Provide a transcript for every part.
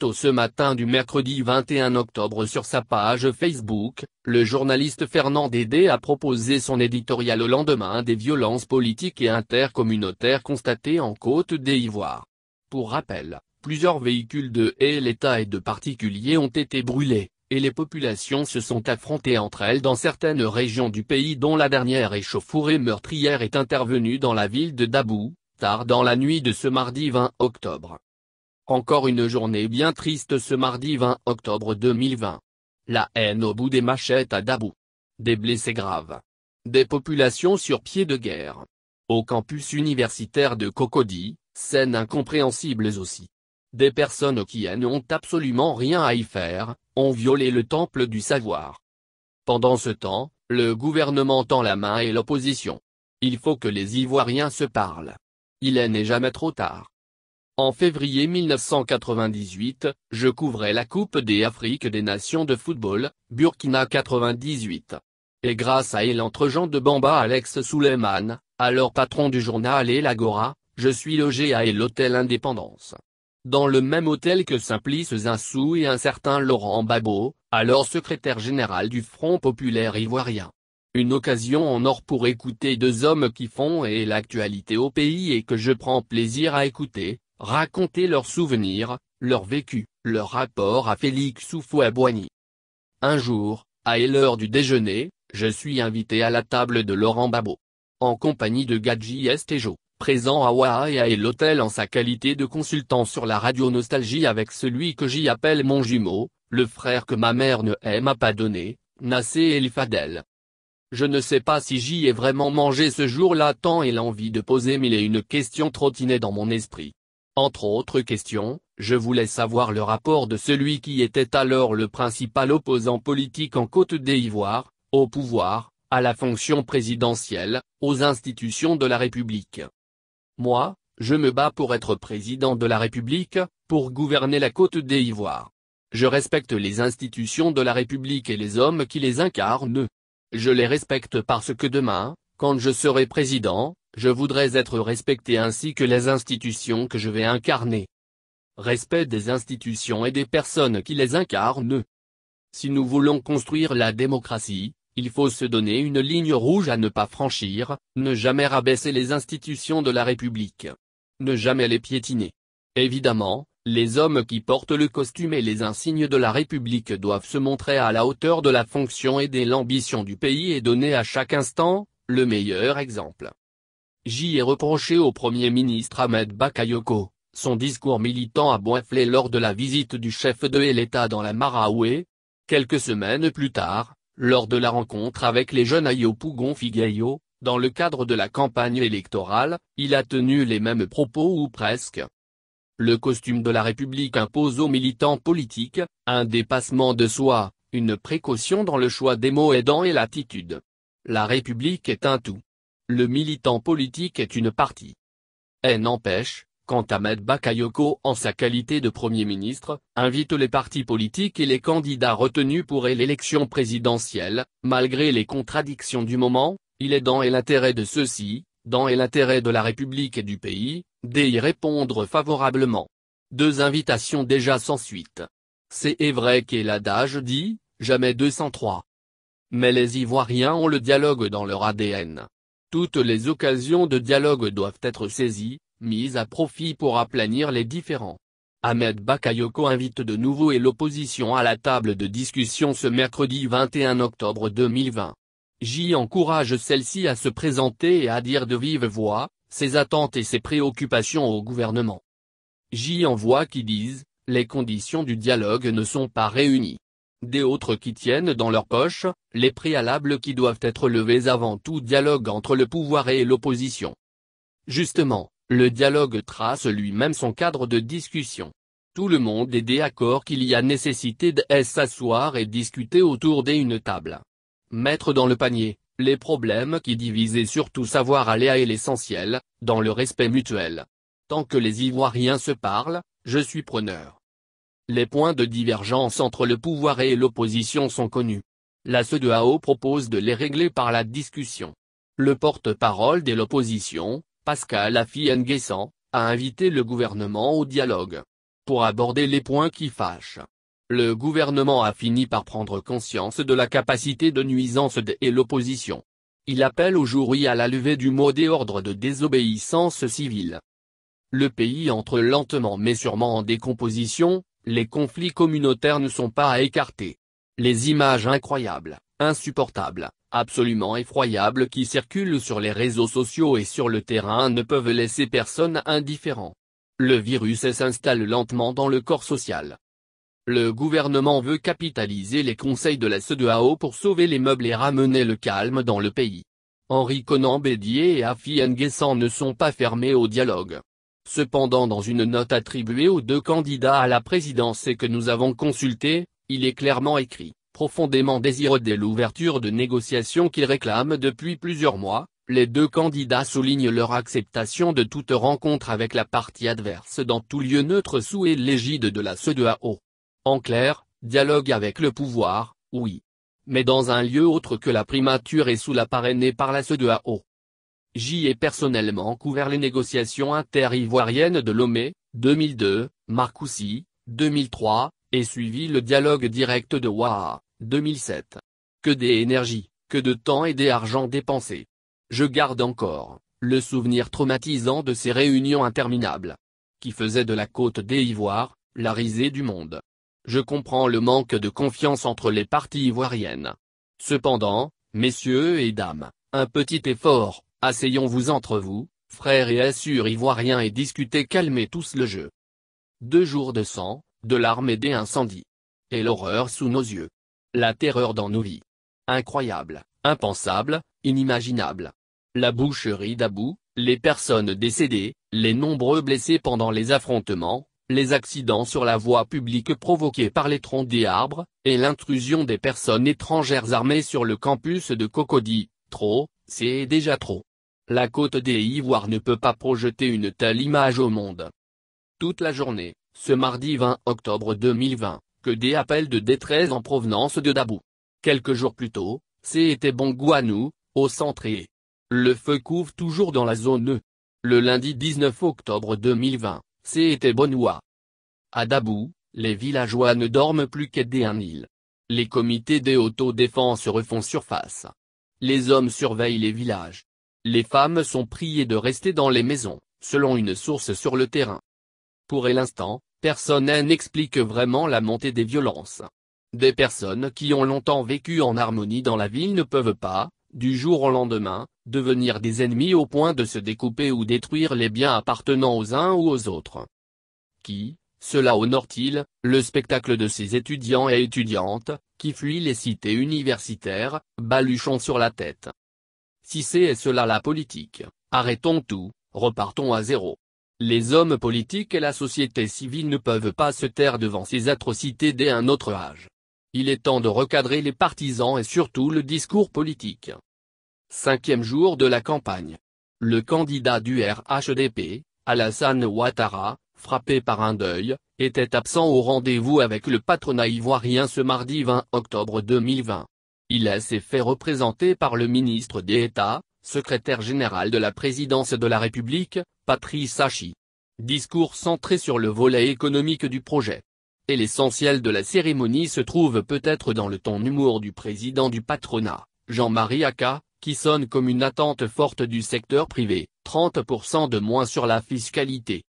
tôt ce matin du mercredi 21 octobre sur sa page Facebook, le journaliste Fernand Dédé a proposé son éditorial au lendemain des violences politiques et intercommunautaires constatées en Côte d'Ivoire. Pour rappel, plusieurs véhicules de l'État et de particuliers ont été brûlés, et les populations se sont affrontées entre elles dans certaines régions du pays dont la dernière échauffourée meurtrière est intervenue dans la ville de Dabou, tard dans la nuit de ce mardi 20 octobre. Encore une journée bien triste ce mardi 20 octobre 2020. La haine au bout des machettes à Dabou. Des blessés graves. Des populations sur pied de guerre. Au campus universitaire de Cocody, scènes incompréhensibles aussi. Des personnes qui n'ont absolument rien à y faire, ont violé le temple du savoir. Pendant ce temps, le gouvernement tend la main et l'opposition. Il faut que les Ivoiriens se parlent. Il n'est jamais trop tard. En février 1998, je couvrais la Coupe d'Afrique des Nations de football, Burkina 98. Et grâce à l'entregent de Bamba Alex Souleymane, alors patron du journal l'Agora, je suis logé à l'hôtel Indépendance. Dans le même hôtel que Simplice Zinsou et un certain Laurent Gbagbo, alors secrétaire général du Front populaire ivoirien. Une occasion en or pour écouter deux hommes qui font l'actualité au pays et que je prends plaisir à écouter, raconter leurs souvenirs, leur vécu, leur rapport à Félix Houphouët-Boigny. Un jour, à l'heure du déjeuner, je suis invité à la table de Laurent Gbagbo. En compagnie de Gadji Estejo, présent à Ouaha et à l'hôtel en sa qualité de consultant sur la radio Nostalgie avec celui que j'y appelle mon jumeau, le frère que ma mère ne m'a pas donné, Nassé El Fadel. Je ne sais pas si j'y ai vraiment mangé ce jour-là tant l'envie de poser mille et une questions trottinait dans mon esprit. Entre autres questions, je voulais savoir le rapport de celui qui était alors le principal opposant politique en Côte d'Ivoire, au pouvoir, à la fonction présidentielle, aux institutions de la République. Moi, je me bats pour être président de la République, pour gouverner la Côte d'Ivoire. Je respecte les institutions de la République et les hommes qui les incarnent. Je les respecte parce que demain, quand je serai président, je voudrais être respecté ainsi que les institutions que je vais incarner. Respect des institutions et des personnes qui les incarnent. Si nous voulons construire la démocratie, il faut se donner une ligne rouge à ne pas franchir, ne jamais rabaisser les institutions de la République. Ne jamais les piétiner. Évidemment, les hommes qui portent le costume et les insignes de la République doivent se montrer à la hauteur de la fonction et de l'ambition du pays et donner à chaque instant, le meilleur exemple. J'y ai reproché au Premier ministre Ahmed Bakayoko, son discours militant à Bouaflé lors de la visite du chef de l'État dans la Maraoué. Quelques semaines plus tard, lors de la rencontre avec les jeunes Ayopougon Figayo, dans le cadre de la campagne électorale, il a tenu les mêmes propos ou presque. Le costume de la République impose aux militants politiques, un dépassement de soi, une précaution dans le choix des mots et dans l'attitude. La République est un tout. Le militant politique est une partie. N'empêche, quand Ahmed Bakayoko en sa qualité de Premier ministre, invite les partis politiques et les candidats retenus pour l'élection présidentielle, malgré les contradictions du moment, il est dans l'intérêt de ceux-ci, dans l'intérêt de la République et du pays, d'y répondre favorablement. Deux invitations déjà sans suite. C'est vrai qu'est l'adage dit, jamais 203. Mais les Ivoiriens ont le dialogue dans leur ADN. Toutes les occasions de dialogue doivent être saisies, mises à profit pour aplanir les différends. Ahmed Bakayoko invite de nouveau l'opposition à la table de discussion ce mercredi 21 octobre 2020. J'y encourage celle-ci à se présenter et à dire de vive voix, ses attentes et ses préoccupations au gouvernement. J'y en vois qui disent, les conditions du dialogue ne sont pas réunies. Des autres qui tiennent dans leur poche, les préalables qui doivent être levés avant tout dialogue entre le pouvoir et l'opposition. Justement, le dialogue trace lui-même son cadre de discussion. Tout le monde est d'accord qu'il y a nécessité de s'asseoir et discuter autour d'une table. Mettre dans le panier, les problèmes qui divisent et surtout savoir aller à l'essentiel, dans le respect mutuel. Tant que les Ivoiriens se parlent, je suis preneur. Les points de divergence entre le pouvoir et l'opposition sont connus. La CEDEAO propose de les régler par la discussion. Le porte-parole de l'opposition, Pascal Affi N'Guessan, a invité le gouvernement au dialogue. pour aborder les points qui fâchent. Le gouvernement a fini par prendre conscience de la capacité de nuisance et l'opposition. Il appelle aujourd'hui à la levée du mot d'ordre de désobéissance civile. Le pays entre lentement mais sûrement en décomposition, les conflits communautaires ne sont pas à écarter. Les images incroyables, insupportables, absolument effroyables qui circulent sur les réseaux sociaux et sur le terrain ne peuvent laisser personne indifférent. Le virus s'installe lentement dans le corps social. Le gouvernement veut capitaliser les conseils de la CEDEAO pour sauver les meubles et ramener le calme dans le pays. Henri Konan Bédier et Afi N'Guessan ne sont pas fermés au dialogue. Cependant, dans une note attribuée aux deux candidats à la présidence et que nous avons consultée, il est clairement écrit, profondément désireux de l'ouverture de négociations qu'ils réclament depuis plusieurs mois, les deux candidats soulignent leur acceptation de toute rencontre avec la partie adverse dans tout lieu neutre sous l'égide de la CEDEAO. En clair, dialogue avec le pouvoir, oui. Mais dans un lieu autre que la primature et sous la parrainée par la CEDEAO. J'y ai personnellement couvert les négociations inter-ivoiriennes de Lomé, 2002, Marcoussis, 2003, et suivi le dialogue direct de Ouaha, 2007. Que d'énergie, que de temps et d'argent dépensés. Je garde encore le souvenir traumatisant de ces réunions interminables, qui faisaient de la Côte d'Ivoire la risée du monde. Je comprends le manque de confiance entre les parties ivoiriennes. Cependant, messieurs et dames, un petit effort, asseyons-vous entre vous, frères et sœurs ivoiriens et discutez, calmez tous le jeu. 2 jours de sang, de larmes et d'incendies. Et l'horreur sous nos yeux. La terreur dans nos vies. Incroyable, impensable, inimaginable. La boucherie d'Abou, les personnes décédées, les nombreux blessés pendant les affrontements, les accidents sur la voie publique provoqués par les troncs des arbres, et l'intrusion des personnes étrangères armées sur le campus de Cocody, trop, c'est déjà trop. La Côte d'Ivoire ne peut pas projeter une telle image au monde. Toute la journée, ce mardi 20 octobre 2020, que des appels de détresse en provenance de Dabou. Quelques jours plus tôt, c'était Bongouanou, au centre et le feu couvre toujours dans la zone E. Le lundi 19 octobre 2020, c'était Bonoua. À Dabou, les villageois ne dorment plus qu'aidés un île. Les comités d'autodéfense refont surface. Les hommes surveillent les villages. Les femmes sont priées de rester dans les maisons, selon une source sur le terrain. Pour l'instant, personne n'explique vraiment la montée des violences. Des personnes qui ont longtemps vécu en harmonie dans la ville ne peuvent pas, du jour au lendemain, devenir des ennemis au point de se découper ou détruire les biens appartenant aux uns ou aux autres. Qui, cela honore-t-il, le spectacle de ces étudiants et étudiantes, qui fuient les cités universitaires, baluchons sur la tête? Si c'est cela la politique, arrêtons tout, repartons à zéro. Les hommes politiques et la société civile ne peuvent pas se taire devant ces atrocités dès un autre âge. Il est temps de recadrer les partisans et surtout le discours politique. 5e jour de la campagne. Le candidat du RHDP, Alassane Ouattara, frappé par un deuil, était absent au rendez-vous avec le patronat ivoirien ce mardi 20 octobre 2020. Il s'est fait représenter par le ministre d'État, secrétaire général de la présidence de la République, Patrice Hachi. Discours centré sur le volet économique du projet. Et l'essentiel de la cérémonie se trouve peut-être dans le ton humour du président du patronat, Jean-Marie Aka, qui sonne comme une attente forte du secteur privé, 30% de moins sur la fiscalité.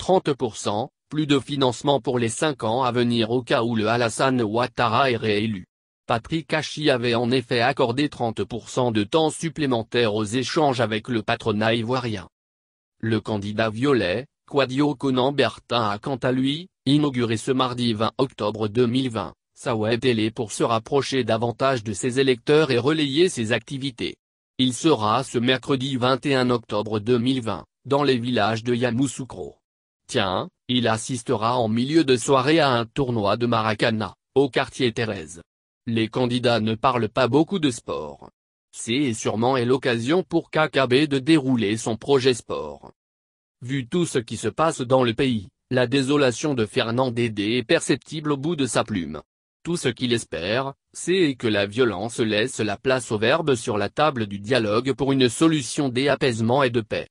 30%, plus de financement pour les 5 ans à venir au cas où le Alassane Ouattara est réélu. Patrick Hachi avait en effet accordé 30% de temps supplémentaire aux échanges avec le patronat ivoirien. Le candidat violet, Kouadio Konan Bertin a quant à lui, inauguré ce mardi 20 octobre 2020, sa web télé pour se rapprocher davantage de ses électeurs et relayer ses activités. Il sera ce mercredi 21 octobre 2020, dans les villages de Yamoussoukro. Tiens, il assistera en milieu de soirée à un tournoi de Maracana, au quartier Thérèse. Les candidats ne parlent pas beaucoup de sport. C'est sûrement l'occasion pour KKB de dérouler son projet sport. Vu tout ce qui se passe dans le pays, la désolation de Fernand Dédé est perceptible au bout de sa plume. Tout ce qu'il espère, c'est que la violence laisse la place au verbe sur la table du dialogue pour une solution d'apaisement et de paix.